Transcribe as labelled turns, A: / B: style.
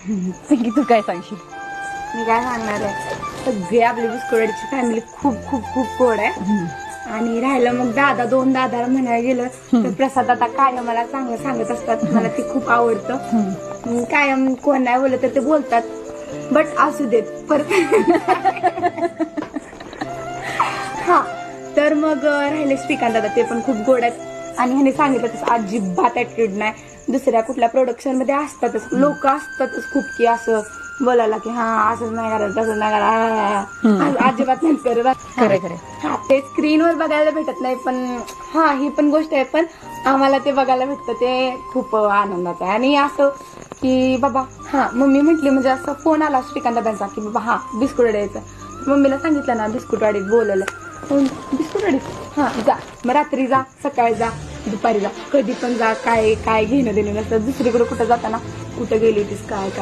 A: की तू काय सांगशील?
B: मी काय सांगणार आहे, सगळी आपली बिस्कुटाची फॅमिली खूप खूप खूप गोड आहे. आणि राहिलं मग दोन दादाला म्हणायला गेलं तर प्रसाद आता काय मला चांगलं सांगत असतात, मला ते खूप आवडतं. कायम कोण नाही बोलत तर ते बोलतात, बट असू देत परत. हा, तर मग राहिले श्रीकांत दादा, ते पण खूप गोड आहेत. आणि ह्याने सांगितलं तसं अजिबात ऍटिट्यूड नाही. दुसऱ्या कुठल्या प्रोडक्शन मध्ये असतातच लोक, असतातच खूप की असं बोलायला की हा असंच नाही करायचं तसंच नाही करायचं, अजिबात नाही करत.
A: खरे खरे.
B: हा, ते स्क्रीनवर बघायला भेटत नाही, पण हा ही पण गोष्ट आहे. पण आम्हाला ते बघायला भेटतं, ते खूप आनंदाचं आहे. आणि असं की बाबा हा, मम्मी म्हटली म्हणजे असं फोन आला श्रीकांत दादांचा की बाबा हा बिस्कुट द्यायचं. मम्मीला सांगितलं ना बिस्कुटवाडीत बोलवलं, बिस्कुटवाडीत हा जा, मग रात्री जा, सकाळी जा, दुपारी जा, कधी पण जा. काय काय घेणं देणं नसतं. दुसरीकडे कुठं जाताना कुठं गेली होतीस काय काय